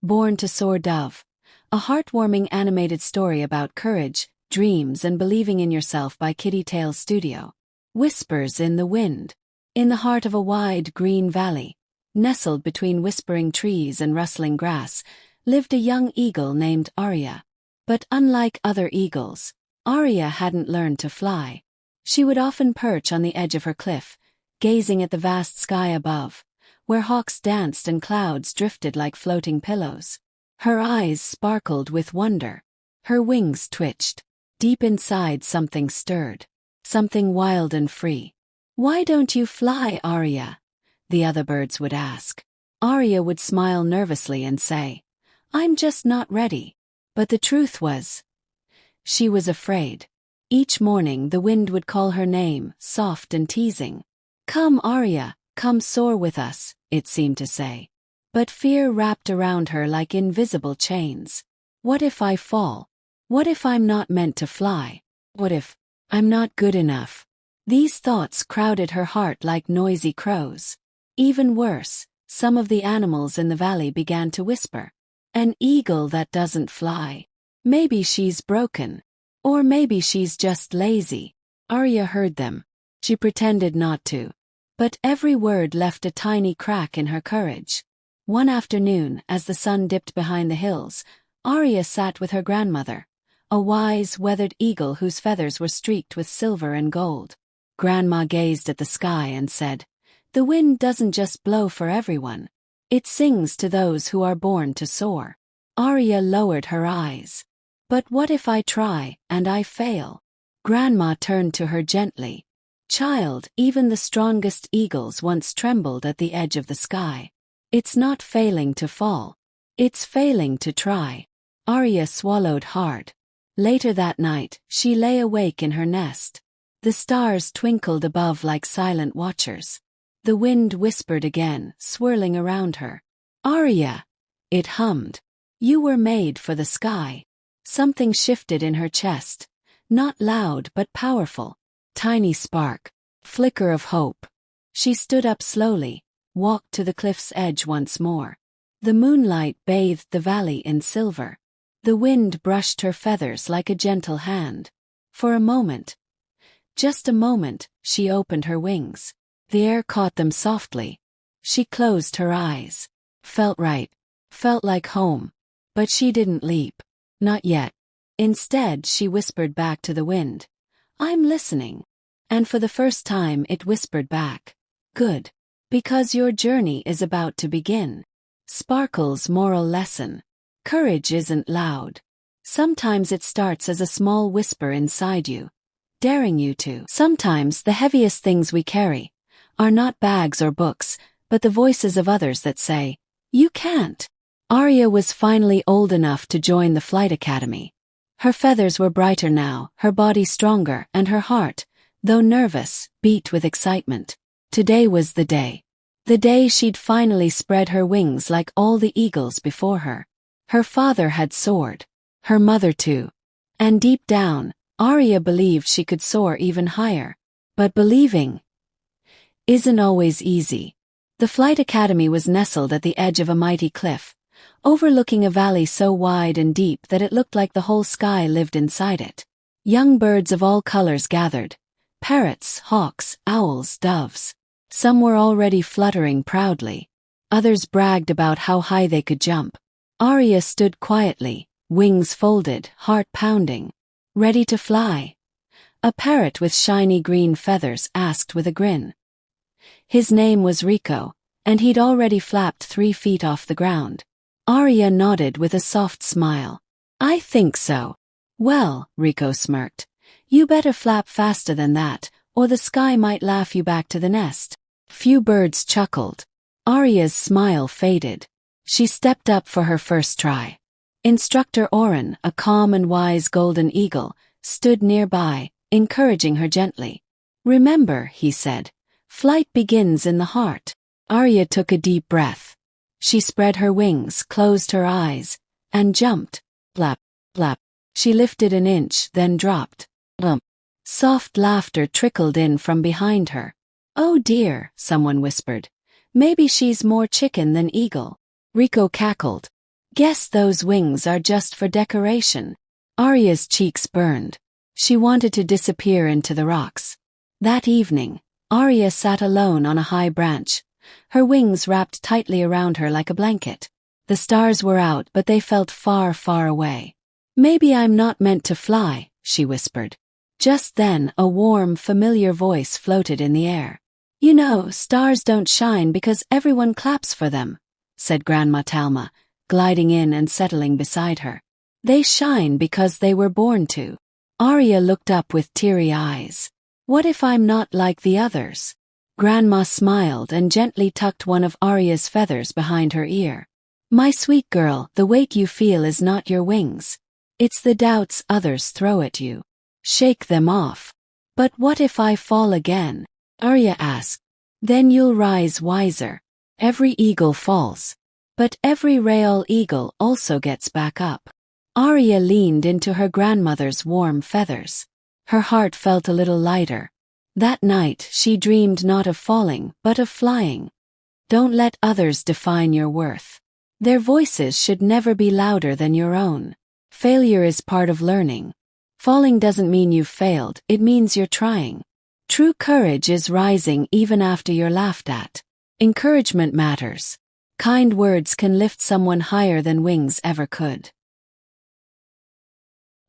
Born to Soar Dove, a heartwarming animated story about courage, dreams and believing in yourself by Kite Studio. Whispers in the wind. In the heart of a wide, green valley, nestled between whispering trees and rustling grass, lived a young eagle named Ariya. But unlike other eagles, Ariya hadn't learned to fly. She would often perch on the edge of her cliff, gazing at the vast sky above, where hawks danced and clouds drifted like floating pillows. Her eyes sparkled with wonder. Her wings twitched. Deep inside something stirred. Something wild and free. "Why don't you fly, Ariya?" the other birds would ask. Ariya would smile nervously and say, "I'm just not ready." But the truth was, she was afraid. Each morning the wind would call her name, soft and teasing. "Come, Ariya, come soar with us," it seemed to say. But fear wrapped around her like invisible chains. What if I fall? What if I'm not meant to fly? What if I'm not good enough? These thoughts crowded her heart like noisy crows. Even worse, some of the animals in the valley began to whisper. "An eagle that doesn't fly. Maybe she's broken. Or maybe she's just lazy." Ariya heard them. She pretended not to. But every word left a tiny crack in her courage. One afternoon, as the sun dipped behind the hills, Ariya sat with her grandmother, a wise, weathered eagle whose feathers were streaked with silver and gold. Grandma gazed at the sky and said, "The wind doesn't just blow for everyone. It sings to those who are born to soar." Ariya lowered her eyes. "But what if I try, and I fail?" Grandma turned to her gently. "Child, even the strongest eagles once trembled at the edge of the sky. It's not failing to fall. It's failing to try." Ariya swallowed hard. Later that night, she lay awake in her nest. The stars twinkled above like silent watchers. The wind whispered again, swirling around her. "Ariya," it hummed. "You were made for the sky." Something shifted in her chest. Not loud but powerful. Tiny spark. Flicker of hope. She stood up slowly, walked to the cliff's edge once more. The moonlight bathed the valley in silver. The wind brushed her feathers like a gentle hand. For a moment, just a moment, she opened her wings. The air caught them softly. She closed her eyes. Felt right. Felt like home. But she didn't leap. Not yet. Instead, she whispered back to the wind, "I'm listening." And for the first time it whispered back, "Good. Because your journey is about to begin." Sparkle's moral lesson. Courage isn't loud. Sometimes it starts as a small whisper inside you, daring you to. Sometimes the heaviest things we carry are not bags or books, but the voices of others that say, "You can't." Ariya was finally old enough to join the flight academy. Her feathers were brighter now, her body stronger, and her heart, though nervous, beat with excitement. Today was the day. The day she'd finally spread her wings like all the eagles before her. Her father had soared. Her mother too. And deep down, Ariya believed she could soar even higher. But believing isn't always easy. The flight academy was nestled at the edge of a mighty cliff, overlooking a valley so wide and deep that it looked like the whole sky lived inside it. Young birds of all colors gathered. Parrots, hawks, owls, doves. Some were already fluttering proudly. Others bragged about how high they could jump. Ariya stood quietly, wings folded, heart pounding. "Ready to fly?" A parrot with shiny green feathers asked with a grin. His name was Rico, and he'd already flapped 3 feet off the ground. Ariya nodded with a soft smile. "I think so." "Well," Rico smirked, "you better flap faster than that, or the sky might laugh you back to the nest." Few birds chuckled. Ariya's smile faded. She stepped up for her first try. Instructor Oren, a calm and wise golden eagle, stood nearby, encouraging her gently. "Remember," he said, "flight begins in the heart." Ariya took a deep breath. She spread her wings, closed her eyes, and jumped. Blap, blap. She lifted an inch, then dropped. Lump. Soft laughter trickled in from behind her. "Oh dear," someone whispered. "Maybe she's more chicken than eagle." Rico cackled. Guess those wings are just for decoration. Ariya's cheeks burned. She wanted to disappear into the rocks. That evening, Ariya sat alone on a high branch, her wings wrapped tightly around her like a blanket. The stars were out, but they felt far, far away. "Maybe I'm not meant to fly," she whispered. Just then, a warm, familiar voice floated in the air. "You know, stars don't shine because everyone claps for them," said Grandma Talma, gliding in and settling beside her. "They shine because they were born to." Ariya looked up with teary eyes. "What if I'm not like the others?" Grandma smiled and gently tucked one of Ariya's feathers behind her ear. "My sweet girl, the weight you feel is not your wings. It's the doubts others throw at you. Shake them off." "But what if I fall again?" Ariya asked. "Then you'll rise wiser. Every eagle falls. But every real eagle also gets back up." Ariya leaned into her grandmother's warm feathers. Her heart felt a little lighter. That night she dreamed not of falling, but of flying. Don't let others define your worth. Their voices should never be louder than your own. Failure is part of learning. Falling doesn't mean you've failed, it means you're trying. True courage is rising even after you're laughed at. Encouragement matters. Kind words can lift someone higher than wings ever could.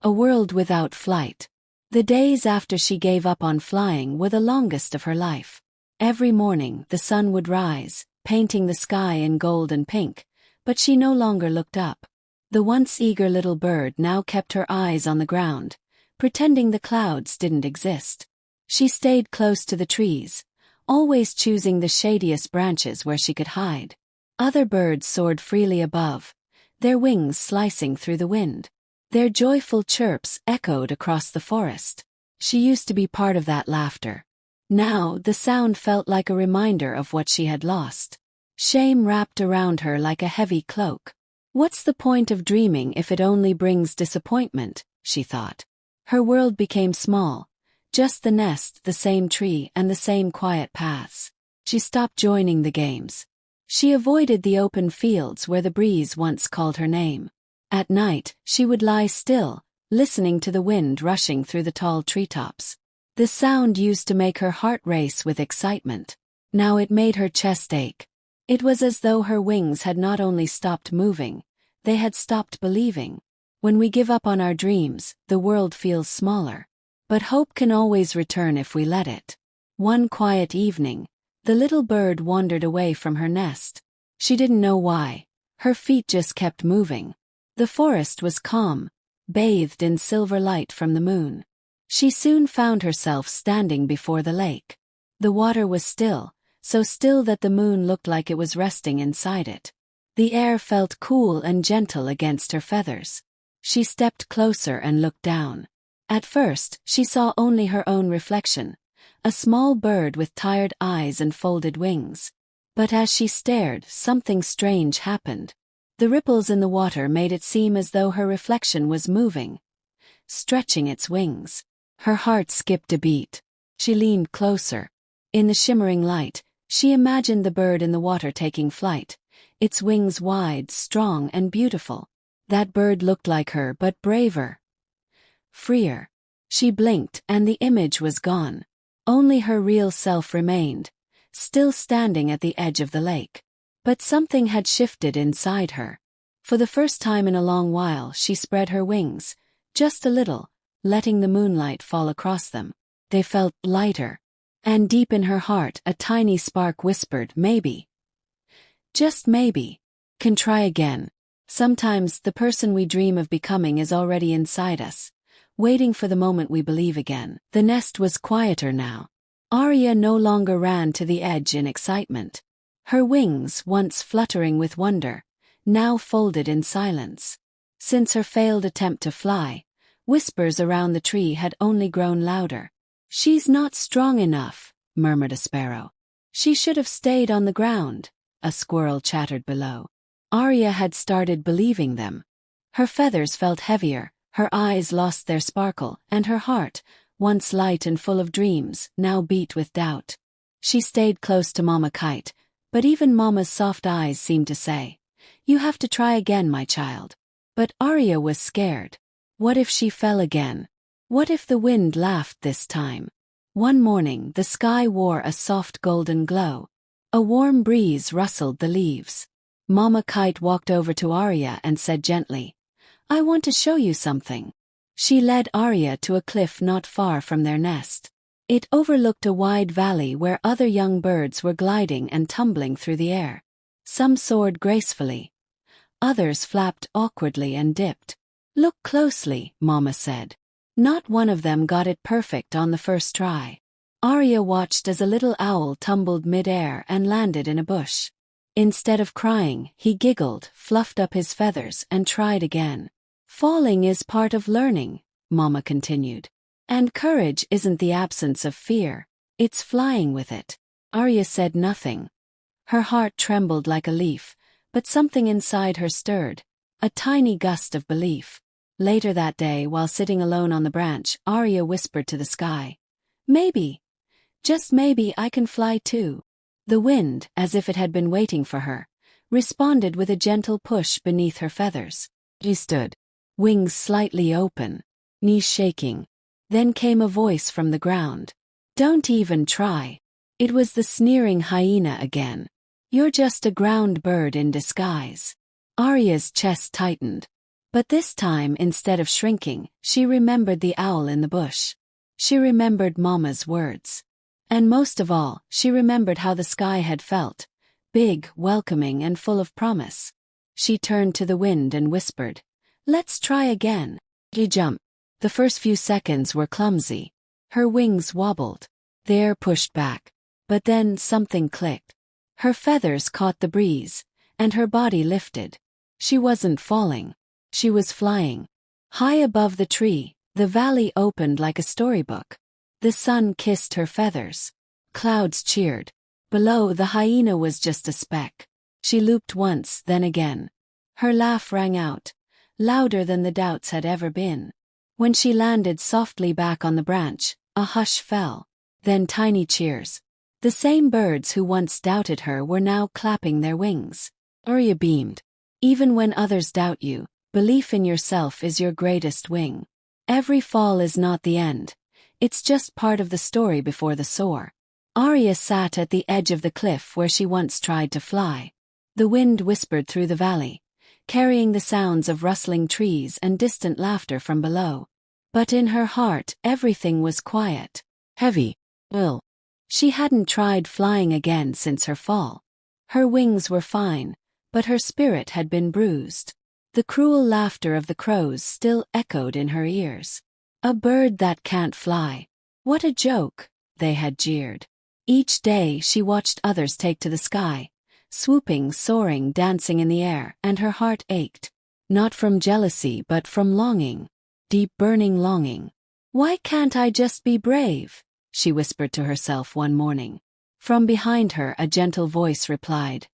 A world without flight. The days after she gave up on flying were the longest of her life. Every morning the sun would rise, painting the sky in gold and pink, but she no longer looked up. The once eager little bird now kept her eyes on the ground, pretending the clouds didn't exist. She stayed close to the trees, always choosing the shadiest branches where she could hide. Other birds soared freely above, their wings slicing through the wind. Their joyful chirps echoed across the forest. She used to be part of that laughter. Now the sound felt like a reminder of what she had lost. Shame wrapped around her like a heavy cloak. What's the point of dreaming if it only brings disappointment, she thought. Her world became small, just the nest, the same tree, and the same quiet paths. She stopped joining the games. She avoided the open fields where the breeze once called her name. At night, she would lie still, listening to the wind rushing through the tall treetops. The sound used to make her heart race with excitement. Now it made her chest ache. It was as though her wings had not only stopped moving, they had stopped believing. When we give up on our dreams, the world feels smaller. But hope can always return if we let it. One quiet evening, the little bird wandered away from her nest. She didn't know why. Her feet just kept moving. The forest was calm, bathed in silver light from the moon. She soon found herself standing before the lake. The water was still, so still that the moon looked like it was resting inside it. The air felt cool and gentle against her feathers. She stepped closer and looked down. At first, she saw only her own reflection, a small bird with tired eyes and folded wings. But as she stared, something strange happened. The ripples in the water made it seem as though her reflection was moving, stretching its wings. Her heart skipped a beat. She leaned closer. In the shimmering light, she imagined the bird in the water taking flight, its wings wide, strong, and beautiful. That bird looked like her, but braver, freer. She blinked, and the image was gone. Only her real self remained, still standing at the edge of the lake. But something had shifted inside her. For the first time in a long while, she spread her wings, just a little, letting the moonlight fall across them. They felt lighter. And deep in her heart, a tiny spark whispered, maybe, just maybe, can try again. Sometimes the person we dream of becoming is already inside us, waiting for the moment we believe again. The nest was quieter now. Ariya no longer ran to the edge in excitement. Her wings, once fluttering with wonder, now folded in silence. Since her failed attempt to fly, whispers around the tree had only grown louder. "She's not strong enough," murmured a sparrow. "She should have stayed on the ground," a squirrel chattered below. Ariya had started believing them. Her feathers felt heavier, her eyes lost their sparkle, and her heart, once light and full of dreams, now beat with doubt. She stayed close to Mama Kite, but even Mama's soft eyes seemed to say, You have to try again, my child. But Ariya was scared. What if she fell again? What if the wind laughed this time? One morning the sky wore a soft golden glow. A warm breeze rustled the leaves. Mama Kite walked over to Ariya and said gently, "I want to show you something." She led Ariya to a cliff not far from their nest. It overlooked a wide valley where other young birds were gliding and tumbling through the air. Some soared gracefully. Others flapped awkwardly and dipped. "Look closely," Mama said. Not one of them got it perfect on the first try. Ariya watched as a little owl tumbled mid-air and landed in a bush. Instead of crying, he giggled, fluffed up his feathers, and tried again. "Falling is part of learning," Mama continued. "And courage isn't the absence of fear, it's flying with it." Ariya said nothing. Her heart trembled like a leaf, but something inside her stirred, a tiny gust of belief. Later that day, while sitting alone on the branch, Ariya whispered to the sky, "Maybe, just maybe I can fly too." The wind, as if it had been waiting for her, responded with a gentle push beneath her feathers. She stood, wings slightly open, knees shaking. Then came a voice from the ground. "Don't even try." It was the sneering hyena again. "You're just a ground bird in disguise." Ariya's chest tightened. But this time, instead of shrinking, she remembered the owl in the bush. She remembered Mama's words. And most of all, she remembered how the sky had felt, big, welcoming, and full of promise. She turned to the wind and whispered, "Let's try again." She jumped. The first few seconds were clumsy. Her wings wobbled. The air pushed back. But then something clicked. Her feathers caught the breeze, and her body lifted. She wasn't falling. She was flying. High above the tree, the valley opened like a storybook. The sun kissed her feathers. Clouds cheered. Below, the hyena was just a speck. She looped once, then again. Her laugh rang out, louder than the doubts had ever been. When she landed softly back on the branch, a hush fell. Then tiny cheers. The same birds who once doubted her were now clapping their wings. Ariya beamed. Even when others doubt you, belief in yourself is your greatest wing. Every fall is not the end. It's just part of the story before the soar. Ariya sat at the edge of the cliff where she once tried to fly. The wind whispered through the valley, carrying the sounds of rustling trees and distant laughter from below. But in her heart, everything was quiet, heavy, ill. She hadn't tried flying again since her fall. Her wings were fine, but her spirit had been bruised. The cruel laughter of the crows still echoed in her ears. "A bird that can't fly. What a joke," they had jeered. Each day she watched others take to the sky, swooping, soaring, dancing in the air, and her heart ached. Not from jealousy but from longing. Deep burning longing. "Why can't I just be brave?" she whispered to herself one morning. From behind her a gentle voice replied,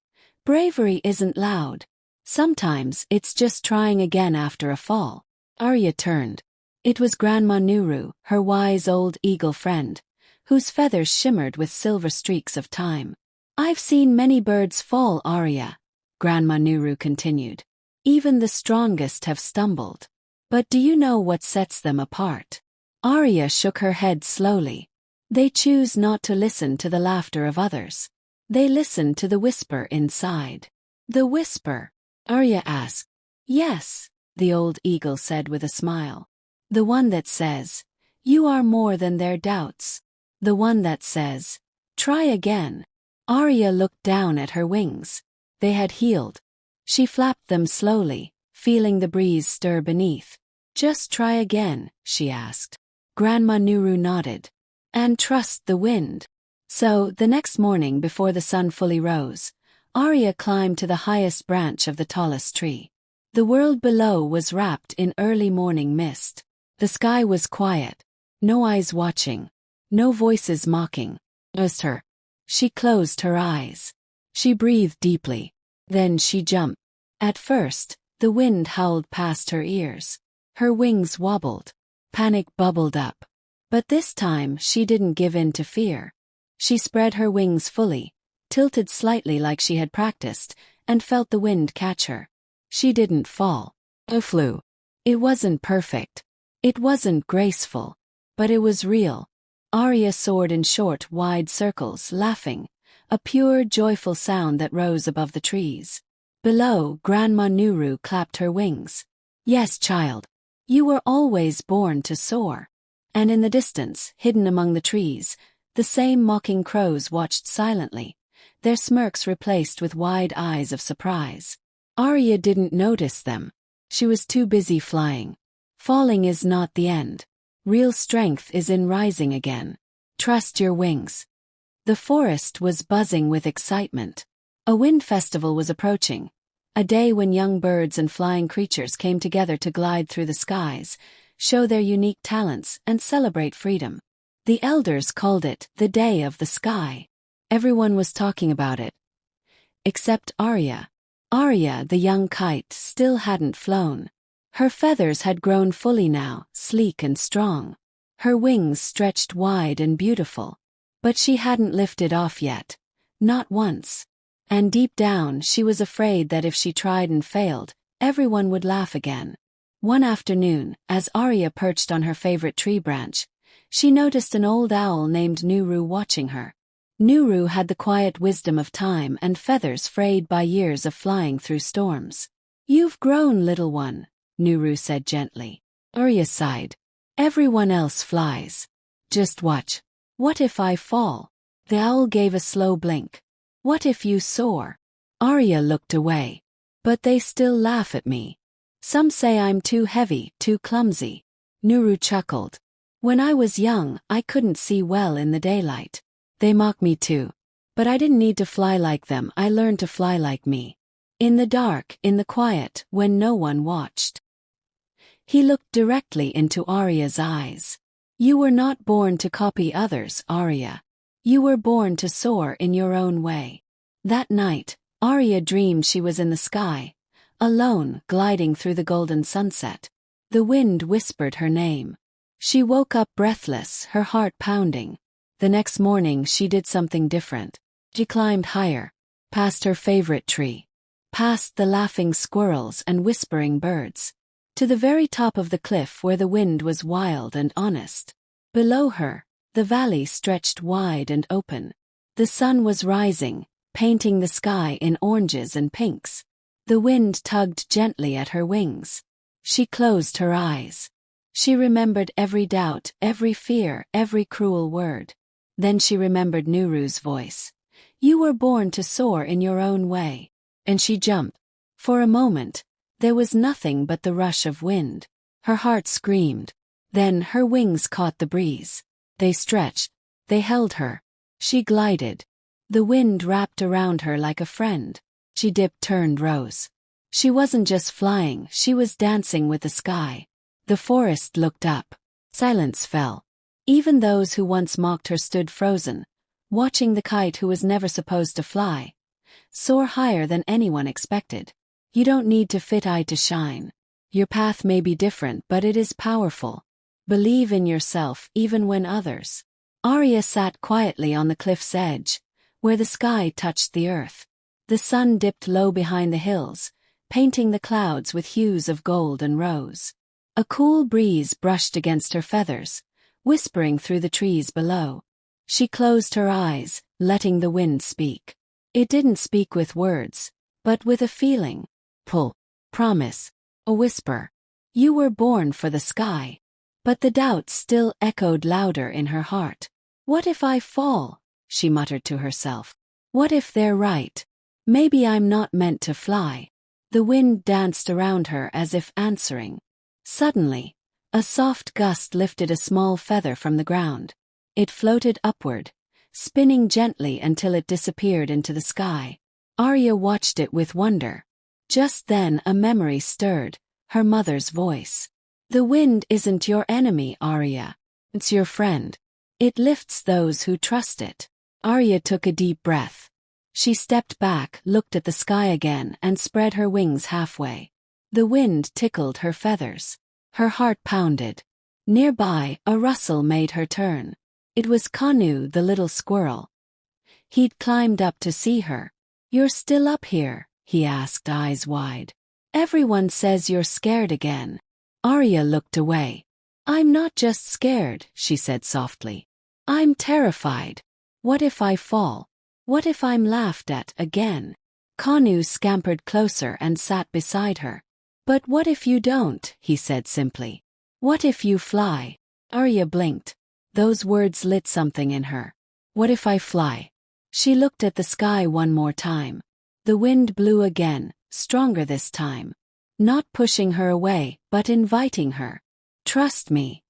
"Bravery isn't loud. Sometimes it's just trying again after a fall." Ariya turned. It was Grandma Nuru, her wise old eagle friend, whose feathers shimmered with silver streaks of time. "I've seen many birds fall, Ariya," Grandma Nuru continued. "Even the strongest have stumbled. But do you know what sets them apart?" Ariya shook her head slowly. "They choose not to listen to the laughter of others. They listen to the whisper inside." "The whisper?" Ariya asked. "Yes," the old eagle said with a smile. "The one that says, 'You are more than their doubts.' The one that says, 'Try again.'" Ariya looked down at her wings. They had healed. She flapped them slowly, feeling the breeze stir beneath. "Just try again," she asked. Grandma Nuru nodded. "And trust the wind." So, the next morning before the sun fully rose, Ariya climbed to the highest branch of the tallest tree. The world below was wrapped in early morning mist. The sky was quiet. No eyes watching. No voices mocking. Just her. She closed her eyes. She breathed deeply. Then she jumped. At first, the wind howled past her ears. Her wings wobbled. Panic bubbled up. But this time she didn't give in to fear. She spread her wings fully, tilted slightly like she had practiced, and felt the wind catch her. She didn't fall. It flew. It wasn't perfect. It wasn't graceful. But it was real. Ariya soared in short, wide circles, laughing, a pure, joyful sound that rose above the trees. Below, Grandma Nuru clapped her wings. Yes, child. You were always born to soar. And in the distance, hidden among the trees, the same mocking crows watched silently, their smirks replaced with wide eyes of surprise. Ariya didn't notice them. She was too busy flying. Falling is not the end. Real strength is in rising again. Trust your wings. The forest was buzzing with excitement. A wind festival was approaching, a day when young birds and flying creatures came together to glide through the skies, show their unique talents, and celebrate freedom. The elders called it the Day of the Sky. Everyone was talking about it. Except Ariya. Ariya, the young kite, still hadn't flown. Her feathers had grown fully now, sleek and strong. Her wings stretched wide and beautiful. But she hadn't lifted off yet. Not once. And deep down she was afraid that if she tried and failed, everyone would laugh again. One afternoon, as Ariya perched on her favorite tree branch, she noticed an old owl named Nuru watching her. Nuru had the quiet wisdom of time and feathers frayed by years of flying through storms. "You've grown, little one," Nuru said gently. Ariya sighed. "Everyone else flies. Just watch. What if I fall?" The owl gave a slow blink. "What if you soar?" Ariya looked away. "But they still laugh at me. Some say I'm too heavy, too clumsy." Nuru chuckled. "When I was young, I couldn't see well in the daylight. They mock me too. But I didn't need to fly like them, I learned to fly like me. In the dark, in the quiet, when no one watched." He looked directly into Ariya's eyes. "You were not born to copy others, Ariya. You were born to soar in your own way." That night, Ariya dreamed she was in the sky, alone, gliding through the golden sunset. The wind whispered her name. She woke up breathless, her heart pounding. The next morning she did something different. She climbed higher, past her favorite tree, past the laughing squirrels and whispering birds, to the very top of the cliff where the wind was wild and honest. Below her, the valley stretched wide and open. The sun was rising, painting the sky in oranges and pinks. The wind tugged gently at her wings. She closed her eyes. She remembered every doubt, every fear, every cruel word. Then she remembered Nuru's voice. "You were born to soar in your own way." And she jumped. For a moment, there was nothing but the rush of wind. Her heart screamed. Then her wings caught the breeze. They stretched. They held her. She glided. The wind wrapped around her like a friend. She dipped, turned, rose. She wasn't just flying, she was dancing with the sky. The forest looked up. Silence fell. Even those who once mocked her stood frozen, watching the kite who was never supposed to fly soar higher than anyone expected. You don't need to fit eye to shine. Your path may be different, but it is powerful. Believe in yourself even when others. Ariya sat quietly on the cliff's edge, where the sky touched the earth. The sun dipped low behind the hills, painting the clouds with hues of gold and rose. A cool breeze brushed against her feathers, whispering through the trees below. She closed her eyes, letting the wind speak. It didn't speak with words, but with a feeling. Pull. Promise. A whisper. You were born for the sky. But the doubts still echoed louder in her heart. "What if I fall?" she muttered to herself. "What if they're right? Maybe I'm not meant to fly." The wind danced around her as if answering. Suddenly, a soft gust lifted a small feather from the ground. It floated upward, spinning gently until it disappeared into the sky. Ariya watched it with wonder. Just then a memory stirred, her mother's voice. "The wind isn't your enemy, Ariya. It's your friend. It lifts those who trust it." Ariya took a deep breath. She stepped back, looked at the sky again, and spread her wings halfway. The wind tickled her feathers. Her heart pounded. Nearby, a rustle made her turn. It was Kanu, the little squirrel. He'd climbed up to see her. "You're still up here," he asked, eyes wide. Everyone says you're scared again. Ariya looked away. I'm not just scared, she said softly. I'm terrified. What if I fall? What if I'm laughed at again? Kanu scampered closer and sat beside her. But what if you don't, he said simply. What if you fly? Ariya blinked. Those words lit something in her. What if I fly? She looked at the sky one more time. The wind blew again, stronger this time. Not pushing her away, but inviting her. Trust me.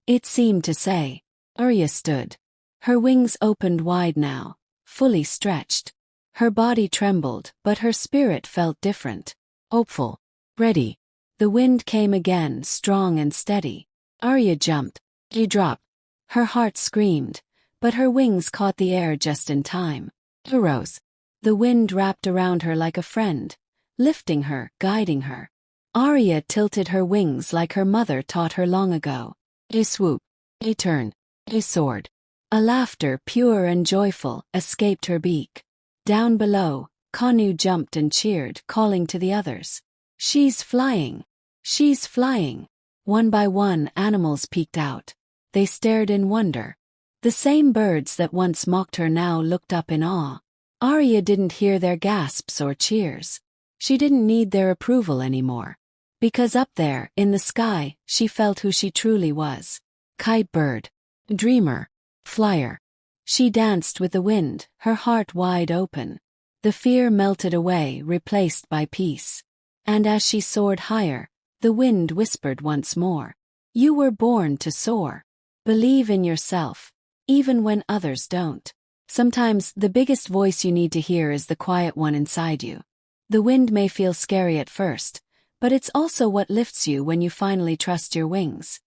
It seemed to say. Ariya stood. Her wings opened wide now, fully stretched. Her body trembled, but her spirit felt different. Hopeful. Ready. The wind came again, strong and steady. Ariya jumped. She dropped. Her heart screamed, but her wings caught the air just in time. She rose. The wind wrapped around her like a friend, lifting her, guiding her. Ariya tilted her wings like her mother taught her long ago. She swooped. She turned. She soared. A laughter, pure and joyful, escaped her beak. Down below, Kanu jumped and cheered, calling to the others. She's flying. She's flying. One by one, animals peeked out. They stared in wonder. The same birds that once mocked her now looked up in awe. Ariya didn't hear their gasps or cheers. She didn't need their approval anymore. Because up there, in the sky, she felt who she truly was. Kite bird. Dreamer. Flyer. She danced with the wind, her heart wide open. The fear melted away, replaced by peace. And as she soared higher, the wind whispered once more. You were born to soar. Believe in yourself, even when others don't. Sometimes the biggest voice you need to hear is the quiet one inside you. The wind may feel scary at first, but it's also what lifts you when you finally trust your wings.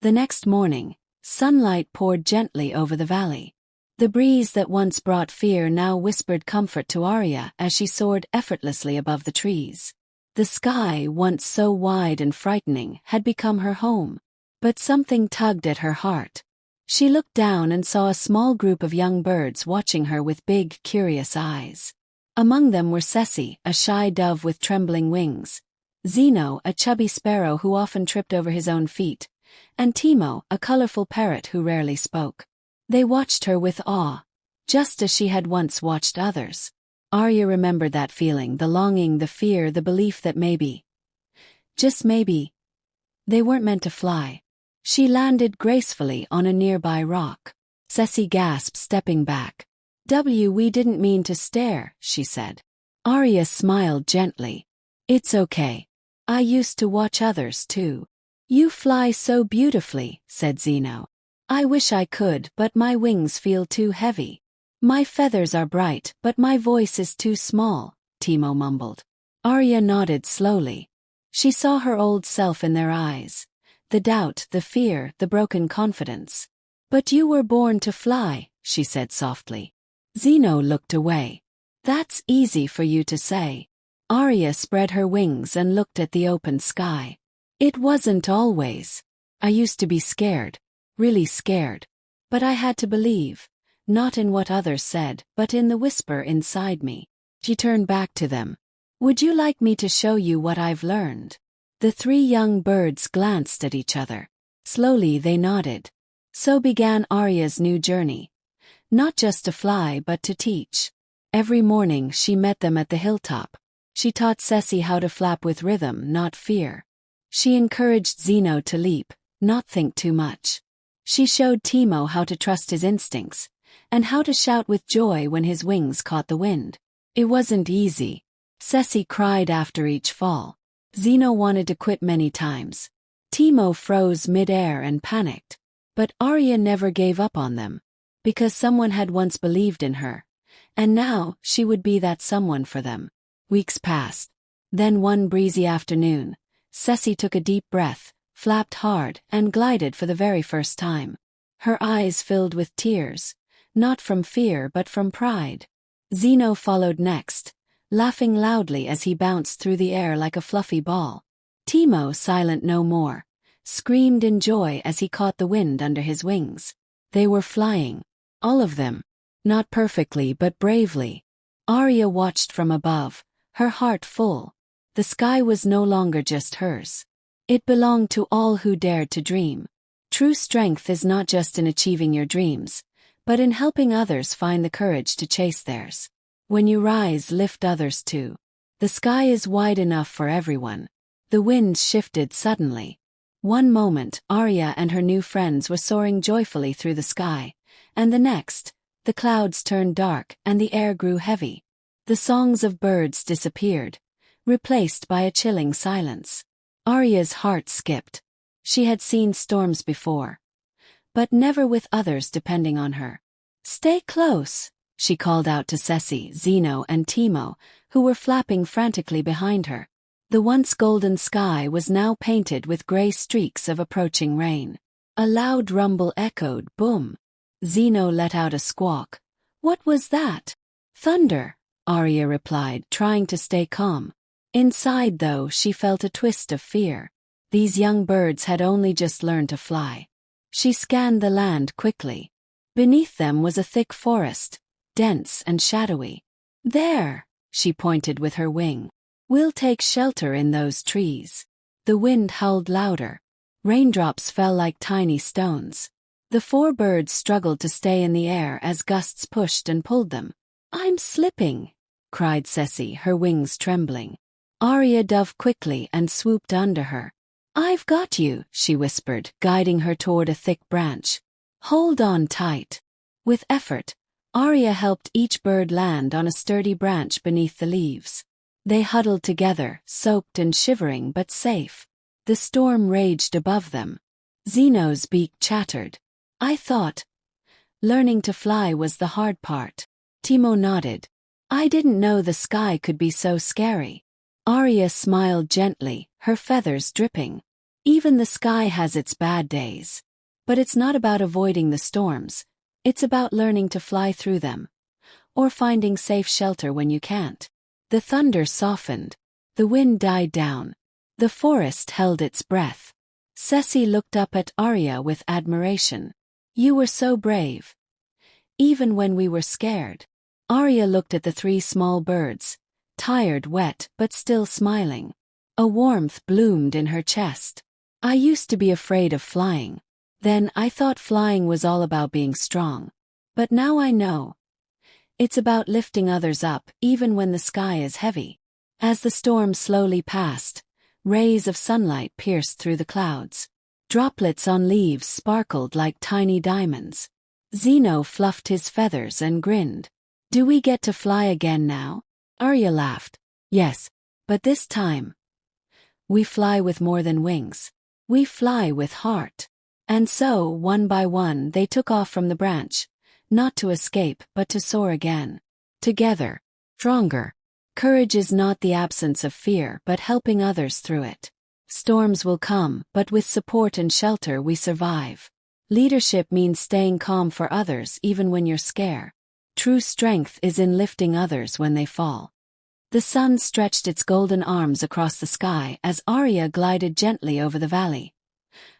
The next morning, sunlight poured gently over the valley. The breeze that once brought fear now whispered comfort to Ariya as she soared effortlessly above the trees. The sky, once so wide and frightening, had become her home. But something tugged at her heart. She looked down and saw a small group of young birds watching her with big, curious eyes. Among them were Ceci, a shy dove with trembling wings, Zeno, a chubby sparrow who often tripped over his own feet, and Timo, a colorful parrot who rarely spoke. They watched her with awe, just as she had once watched others. Ariya remembered that feeling, the longing, the fear, the belief that maybe, just maybe, they weren't meant to fly. She landed gracefully on a nearby rock. Ceci gasped, stepping back. We didn't mean to stare, she said. Ariya smiled gently. It's okay. I used to watch others too. You fly so beautifully, said Zeno. I wish I could, but my wings feel too heavy. My feathers are bright, but my voice is too small, Timo mumbled. Ariya nodded slowly. She saw her old self in their eyes. The doubt, the fear, the broken confidence. But you were born to fly, she said softly. Zeno looked away. That's easy for you to say. Ariya spread her wings and looked at the open sky. It wasn't always. I used to be scared, really scared. But I had to believe, not in what others said, but in the whisper inside me. She turned back to them. Would you like me to show you what I've learned? The three young birds glanced at each other. Slowly they nodded. So began Ariya's new journey. Not just to fly but to teach. Every morning she met them at the hilltop. She taught Ceci how to flap with rhythm, not fear. She encouraged Zeno to leap, not think too much. She showed Timo how to trust his instincts, and how to shout with joy when his wings caught the wind. It wasn't easy. Ceci cried after each fall. Zeno wanted to quit many times. Timo froze mid-air and panicked. But Ariya never gave up on them. Because someone had once believed in her. And now, she would be that someone for them. Weeks passed. Then one breezy afternoon, Ceci took a deep breath, flapped hard, and glided for the very first time. Her eyes filled with tears. Not from fear but from pride. Zeno followed next, laughing loudly as he bounced through the air like a fluffy ball. Timo, silent no more, screamed in joy as he caught the wind under his wings. They were flying. All of them. Not perfectly but bravely. Ariya watched from above, her heart full. The sky was no longer just hers. It belonged to all who dared to dream. True strength is not just in achieving your dreams, but in helping others find the courage to chase theirs. When you rise, lift others too. The sky is wide enough for everyone. The wind shifted suddenly. One moment, Ariya and her new friends were soaring joyfully through the sky, and the next, the clouds turned dark and the air grew heavy. The songs of birds disappeared, replaced by a chilling silence. Ariya's heart skipped. She had seen storms before, but never with others depending on her. "Stay close," she called out to Ceci, Zeno, and Timo, who were flapping frantically behind her. The once golden sky was now painted with gray streaks of approaching rain. A loud rumble echoed, boom. Zeno let out a squawk. "What was that?" "Thunder," Ariya replied, trying to stay calm. Inside, though, she felt a twist of fear. These young birds had only just learned to fly. She scanned the land quickly. Beneath them was a thick forest, dense and shadowy. "There," she pointed with her wing. "We'll take shelter in those trees." The wind howled louder. Raindrops fell like tiny stones. The four birds struggled to stay in the air as gusts pushed and pulled them. "I'm slipping," cried Ceci, her wings trembling. Ariya dove quickly and swooped under her. "I've got you," she whispered, guiding her toward a thick branch. "Hold on tight." With effort, Ariya helped each bird land on a sturdy branch beneath the leaves. They huddled together, soaked and shivering but safe. The storm raged above them. Zeno's beak chattered. "I thought learning to fly was the hard part." Timo nodded. "I didn't know the sky could be so scary." Ariya smiled gently, her feathers dripping. "Even the sky has its bad days. But it's not about avoiding the storms. It's about learning to fly through them. Or finding safe shelter when you can't." The thunder softened. The wind died down. The forest held its breath. Ceci looked up at Ariya with admiration. "You were so brave. Even when we were scared." Ariya looked at the three small birds, tired, wet, but still smiling. A warmth bloomed in her chest. "I used to be afraid of flying. Then I thought flying was all about being strong. But now I know. It's about lifting others up, even when the sky is heavy." As the storm slowly passed, rays of sunlight pierced through the clouds. Droplets on leaves sparkled like tiny diamonds. Zeno fluffed his feathers and grinned. "Do we get to fly again now?" Ariya laughed. "Yes, but this time we fly with more than wings. We fly with heart." And so, one by one, they took off from the branch, not to escape but to soar again. Together, stronger. Courage is not the absence of fear but helping others through it. Storms will come, but with support and shelter we survive. Leadership means staying calm for others even when you're scared. True strength is in lifting others when they fall. The sun stretched its golden arms across the sky as Ariya glided gently over the valley,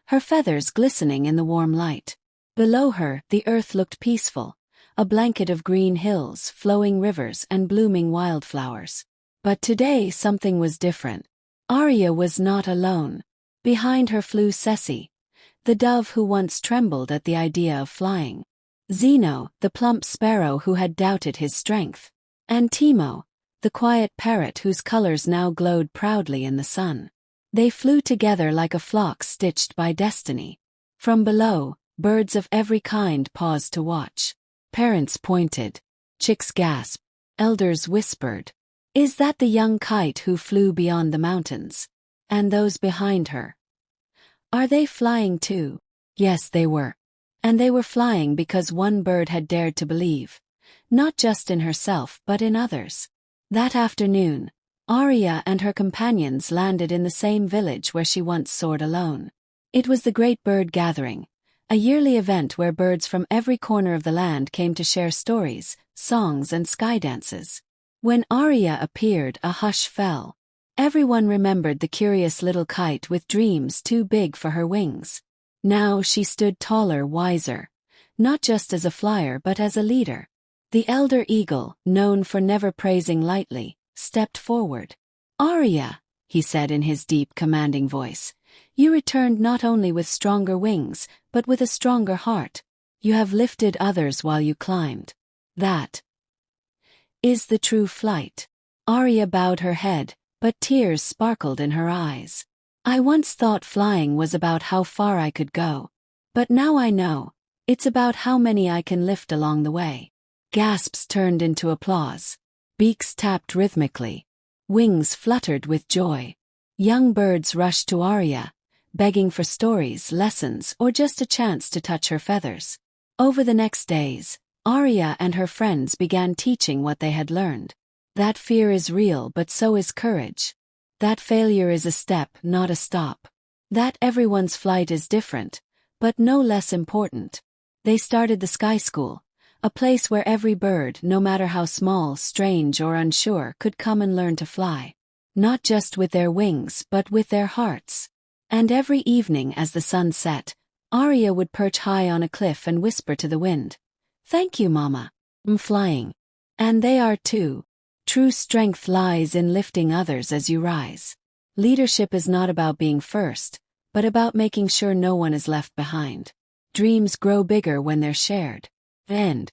her feathers glistening in the warm light. Below her, the earth looked peaceful, a blanket of green hills, flowing rivers, and blooming wildflowers. But today something was different. Ariya was not alone. Behind her flew Ceci, the dove who once trembled at the idea of flying. Zeno, the plump sparrow who had doubted his strength. And Timo, the quiet parrot whose colors now glowed proudly in the sun. They flew together like a flock stitched by destiny. From below, birds of every kind paused to watch. Parents pointed. Chicks gasped. Elders whispered. "Is that the young kite who flew beyond the mountains?" And those behind her, "Are they flying too?" Yes, they were. And they were flying because one bird had dared to believe, not just in herself but in others. That afternoon, Ariya and her companions landed in the same village where she once soared alone. It was the Great Bird Gathering, a yearly event where birds from every corner of the land came to share stories, songs, and sky dances. When Ariya appeared, a hush fell. Everyone remembered the curious little kite with dreams too big for her wings. Now she stood taller, wiser, not just as a flyer but as a leader. The elder eagle, known for never praising lightly, stepped forward. "Ariya," he said in his deep, commanding voice, "you returned not only with stronger wings, but with a stronger heart. You have lifted others while you climbed. That is the true flight." Ariya bowed her head, but tears sparkled in her eyes. "I once thought flying was about how far I could go. But now I know, it's about how many I can lift along the way." Gasps turned into applause. Beaks tapped rhythmically. Wings fluttered with joy. Young birds rushed to Ariya, begging for stories, lessons, or just a chance to touch her feathers. Over the next days, Ariya and her friends began teaching what they had learned. That fear is real, but so is courage. That failure is a step, not a stop. That everyone's flight is different, but no less important. They started the Sky School, a place where every bird, no matter how small, strange, or unsure, could come and learn to fly. Not just with their wings, but with their hearts. And every evening as the sun set, Ariya would perch high on a cliff and whisper to the wind, "Thank you, Mama. I'm flying. And they are too." True strength lies in lifting others as you rise. Leadership is not about being first, but about making sure no one is left behind. Dreams grow bigger when they're shared. End.